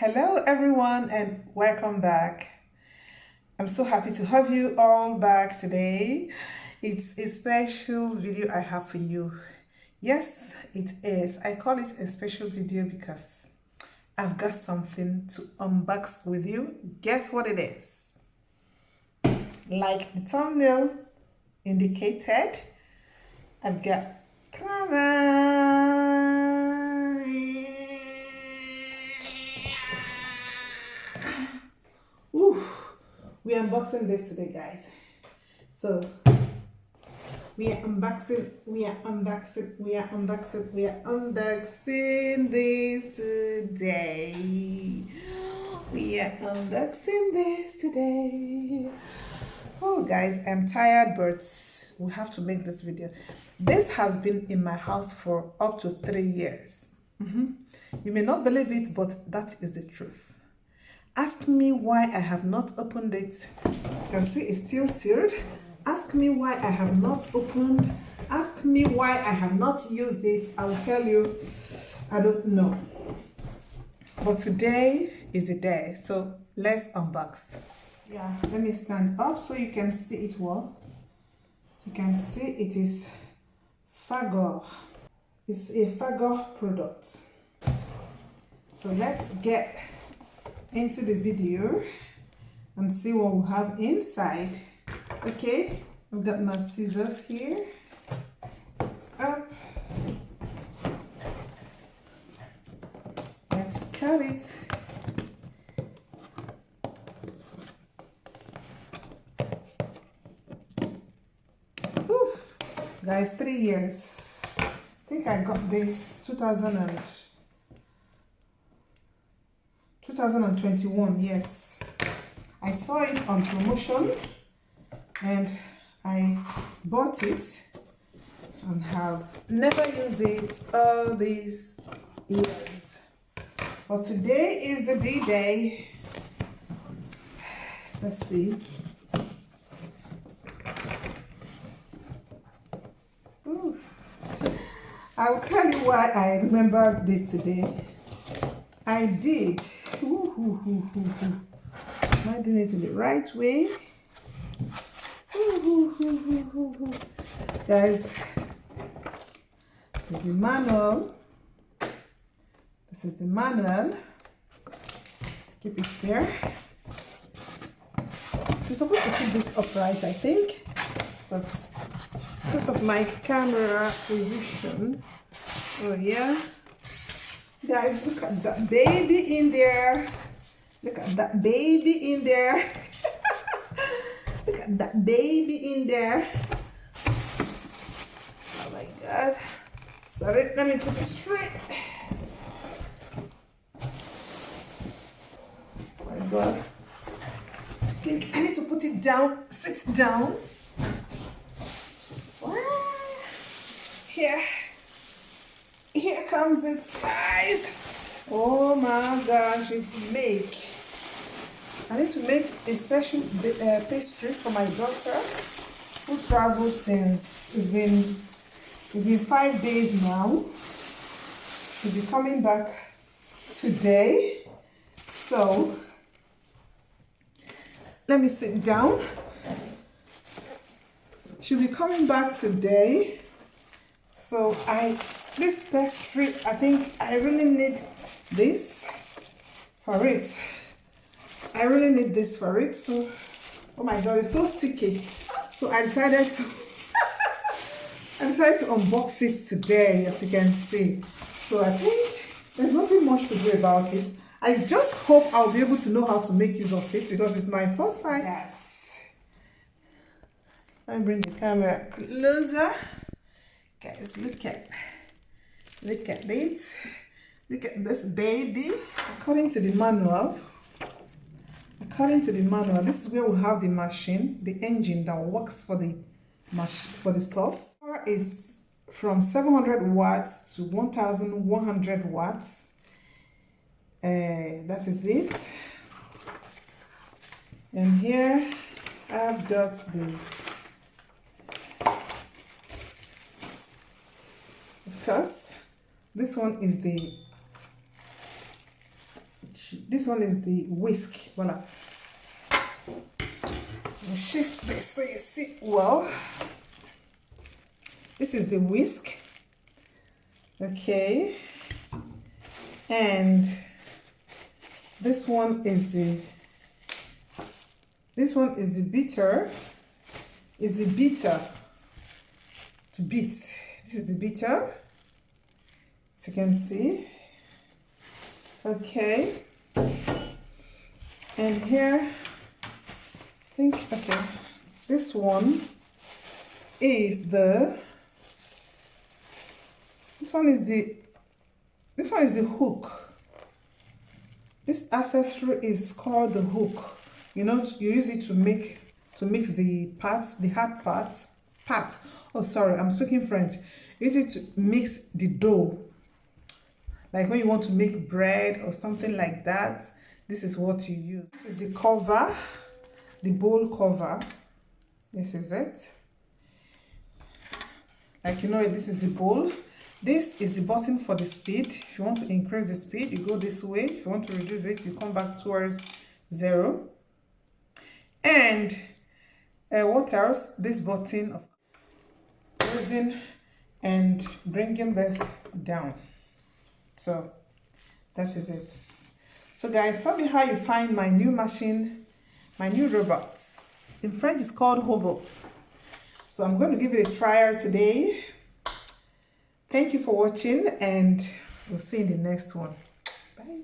Hello everyone and welcome back. I'm so happy to have you all back today. It's a special video I have for you. Yes, it is. I call it a special video because I've got something to unbox with you. Guess what it is? Like the thumbnail indicated, I've got Ooh, we are unboxing this today, guys. So we are unboxing this today. We are unboxing this today. Oh guys, I'm tired, but we have to make this video. This has been in my house for up to 3 years. You may not believe it, but that is the truth. Ask me why I have not opened it. You can see it's still sealed. Ask me why I have not opened. Ask me why I have not used it. I will tell you, I don't know. But today is the day, so let's unbox. Yeah, let me stand up so you can see it well. You can see it is Fagor. It's a Fagor product. So let's get into the video and see what we have inside. Okay, I've got my scissors here. Let's cut it. Oof. Guys, 3 years. I think I got this 2021, yes. I saw it on promotion and I bought it and have never used it all these years. But today is the D-Day. Let's see. Ooh. I'll tell you why I remember this today. I did. Am I doing it in the right way? Guys, this is the manual. This is the manual. Keep it there. You're supposed to keep this upright, I think, but because of my camera position, oh yeah. Guys, look at that baby in there. Look at that baby in there. Look at that baby in there. Oh my God. Sorry, let me put it straight. Oh my God. I think I need to put it down. Sit down. Here comes it, guys. Oh my gosh, it's make. I need to make a special pastry for my daughter who traveled since it's been 5 days now. She'll be coming back today. So let me sit down. She'll be coming back today. So this pastry, I think I really need this for it. I really need this for it. So, oh my God, it's so sticky. So I decided to unbox it today, as you can see. So I think there's nothing much to do about it. I just hope I'll be able to know how to make use of it because it's my first time. Yes. Let me bring the camera closer. Guys, look at it. Look at this baby. According to the manual, this is where we have the machine, the engine that works for the stuff. Power is from 700 watts to 1100 watts. That is it. And here I've got the, of course, this one is the This one is the whisk. Voila. We'll shift this so you see well. This is the whisk. Okay. And this one is the beater. Is the beater to beat. This is the beater, as you can see. Okay. And here, I think, okay, this one is the hook. This accessory is called the hook. You know, you use it to mix the parts, the hard parts. Oh, sorry, I'm speaking French. Use it to mix the dough. Like when you want to make bread or something like that, this is what you use. This is the cover, the bowl cover. This is it. Like, you know, this is the bowl. This is the button for the speed. If you want to increase the speed, you go this way. If you want to reduce it, you come back towards 0. And what else? This button of closing and bringing this down. So that is it. So guys, tell me how you find my new machine, my new robots. In French, it's called Hobo. So I'm going to give it a trial today. Thank you for watching, and we'll see you in the next one. Bye.